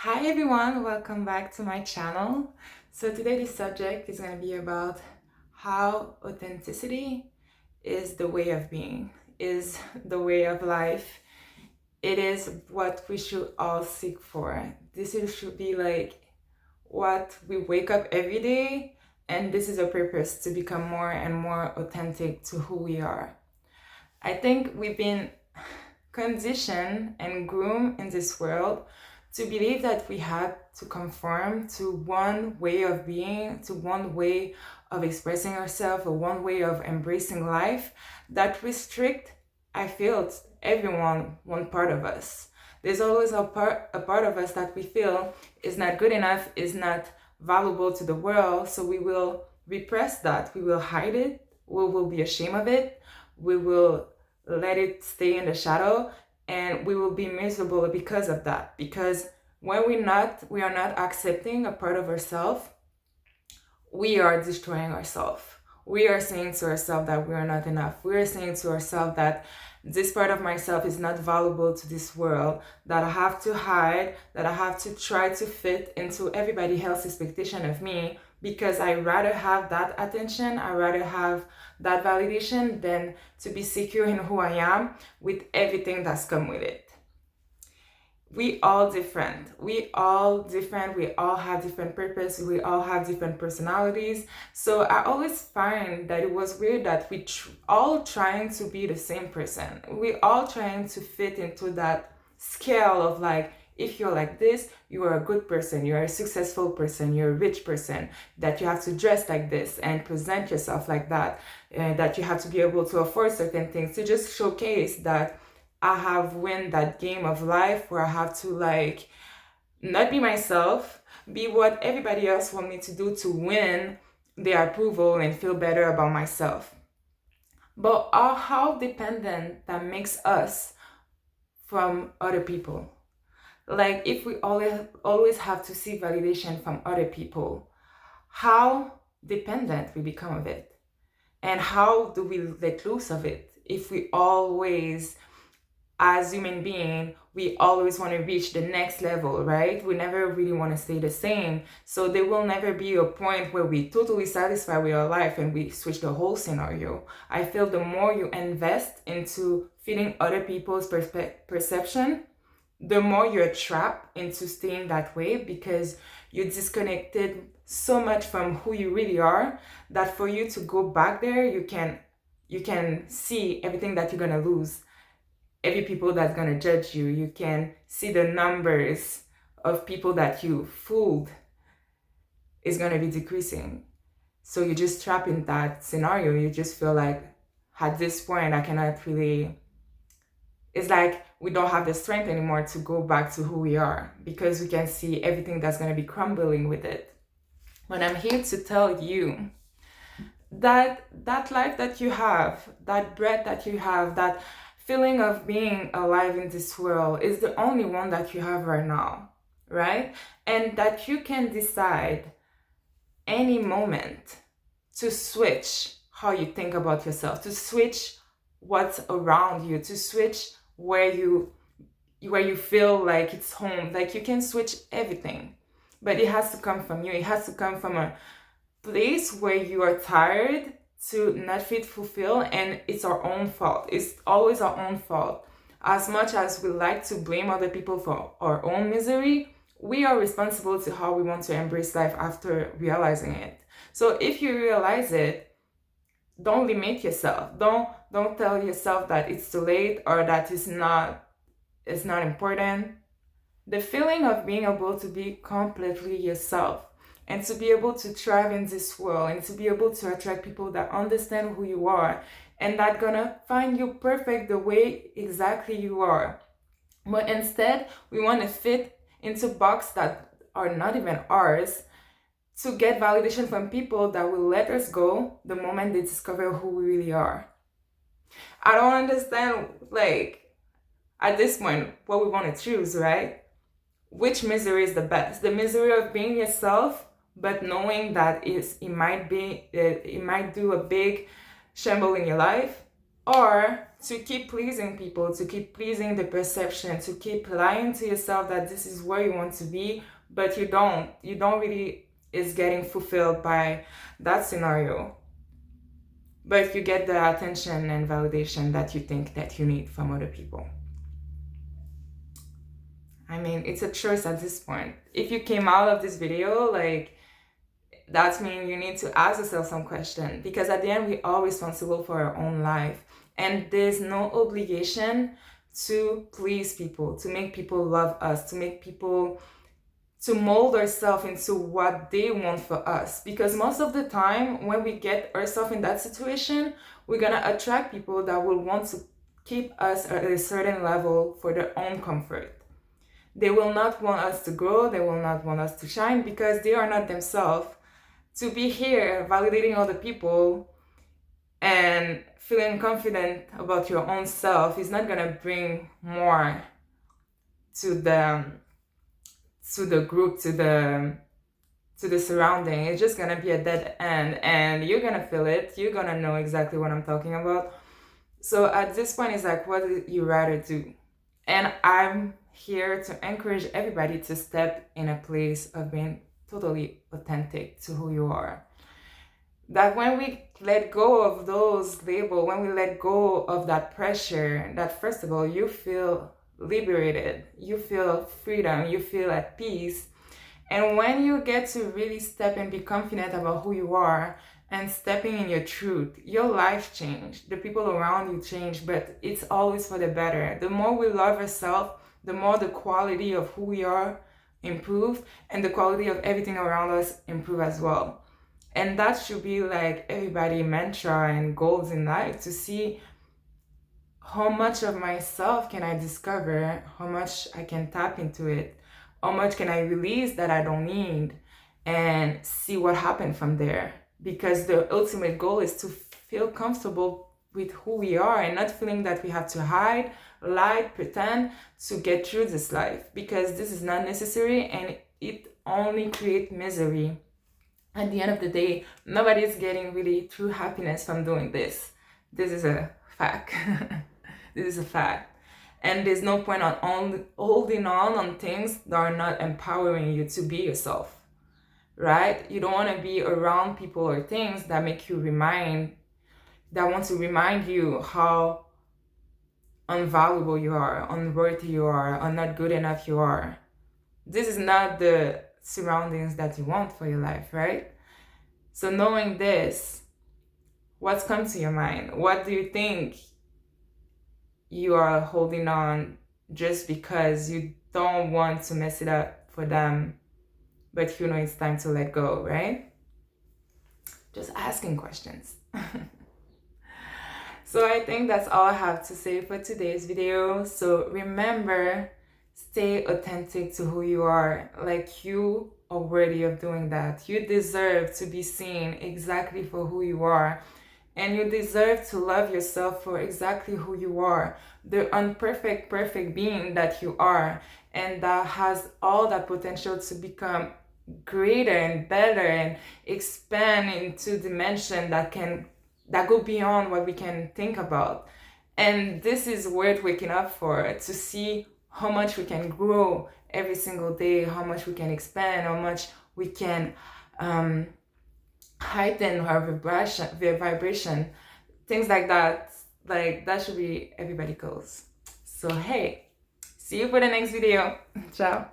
Hi everyone, welcome back to my channel. So today the subject is going to be about how authenticity is the way of being, is the way of life. It is what we should all seek for. Should be like what we wake up every day, and this is a purpose to become more and more authentic to who we are. I think we've been conditioned and groomed in this world to believe that we had to conform to one way of being, to one way of expressing ourselves, or one way of embracing life that restrict, I feel, everyone, one part of us. There's always a part of us that we feel is not good enough, is not valuable to the world, so we will repress that, we will hide it, we will be ashamed of it, we will let it stay in the shadow, and we will be miserable because of that. Because when we are not accepting a part of ourselves, we are destroying ourselves. We are saying to ourselves that we are not enough. We are saying to ourselves that this part of myself is not valuable to this world, that I have to hide, that I have to try to fit into everybody else's expectation of me, because I rather have that attention, I rather have that validation than to be secure in who I am with everything that's come with it. We all different. We all different. We all have different purpose. We all have different personalities. So I always find that it was weird that we all trying to be the same person. We all trying to fit into that scale of like, if you're like this, you are a good person, you're a successful person, you're a rich person, that you have to dress like this and present yourself like that, and that you have to be able to afford certain things to just showcase that I have win that game of life where I have to like not be myself, be what everybody else want me to do to win their approval and feel better about myself. But how dependent that makes us from other people. Like if we always have to seek validation from other people, how dependent we become of it. And how do we let loose of it if we always, as human being, we always want to reach the next level, right? We never really want to stay the same. So there will never be a point where we totally satisfied with our life and we switch the whole scenario. I feel the more you invest into fitting other people's perception, the more you're trapped into staying that way, because you're disconnected so much from who you really are, that for you to go back there, you can see everything that you're gonna lose, every people that's gonna judge you. You can see the numbers of people that you fooled is gonna be decreasing. So you just trapped in that scenario. You just feel like at this point I cannot really, it's like we don't have the strength anymore to go back to who we are, because we can see everything that's going to be crumbling with it. But I'm here to tell you that that life that you have, that breath that you have, that feeling of being alive in this world is the only one that you have right now, right? And that you can decide any moment to switch how you think about yourself, to switch what's around you, to switch where you feel like it's home. Like you can switch everything, but it has to come from you. It has to come from a place where you are tired to not feel fulfilled, and it's our own fault. It's always our own fault. As much as we like to blame other people for our own misery, we are responsible to how we want to embrace life after realizing it. So if you realize it, don't limit yourself. Don't tell yourself that it's too late or that it's not important. The feeling of being able to be completely yourself and to be able to thrive in this world and to be able to attract people that understand who you are and that gonna find you perfect the way exactly you are. But instead, we want to fit into boxes that are not even ours, to get validation from people that will let us go the moment they discover who we really are. I don't understand, like, at this point, what we want to choose, right? Which misery is the best? The misery of being yourself, but knowing that it might do a big shamble in your life, or to keep pleasing people, to keep pleasing the perception, to keep lying to yourself that this is where you want to be, but you don't really is getting fulfilled by that scenario, but you get the attention and validation that you think that you need from other people. I mean, it's a choice at this point. If you came out of this video, like, that means you need to ask yourself some question, because at the end we are responsible for our own life, and there's no obligation to please people, to make people love us, to make people, to mold ourselves into what they want for us. Because most of the time when we get ourselves in that situation, we're gonna attract people that will want to keep us at a certain level for their own comfort. They will not want us to grow, they will not want us to shine, because they are not themselves. To be here validating other people and feeling confident about your own self is not gonna bring more to the group, to the surrounding. It's just gonna be a dead end, and you're gonna feel it. You're gonna know exactly what I'm talking about. So at this point, it's like, what would you rather do? And I'm here to encourage everybody to step in a place of being totally authentic to who you are. That when we let go of those labels, when we let go of that pressure, that first of all, you feel liberated, you feel freedom, you feel at peace. And when you get to really step and be confident about who you are and stepping in your truth, your life change, the people around you change, but it's always for the better. The more we love ourselves, the more the quality of who we are improve, and the quality of everything around us improve as well. And that should be like everybody's mantra and goals in life, to see how much of myself can I discover, how much I can tap into it, how much can I release that I don't need, and see what happened from there. Because the ultimate goal is to feel comfortable with who we are, and not feeling that we have to hide, lie, pretend to get through this life, because this is not necessary and it only creates misery. At the end of the day, nobody's getting really true happiness from doing this. This is a fact. This is a fact. And there's no point on holding on things that are not empowering you to be yourself, right? You don't want to be around people or things that make you that want to remind you how unvaluable you are, unworthy you are, or not good enough you are. This is not the surroundings that you want for your life, right? So knowing this, what's come to your mind? What do you think you are holding on just because you don't want to mess it up for them, but you know it's time to let go, right? Just asking questions. So I think that's all I have to say for today's video. So remember, stay authentic to who you are. Like, you are worthy of doing that. You deserve to be seen exactly for who you are. And you deserve to love yourself for exactly who you are. The imperfect, perfect being that you are. And that has all that potential to become greater and better and expand into dimension that go beyond what we can think about. And this is worth waking up for, to see how much we can grow every single day, how much we can expand, how much we can heighten our vibration, things like that. Like, that should be everybody's goals. So hey, see you for the next video. Ciao.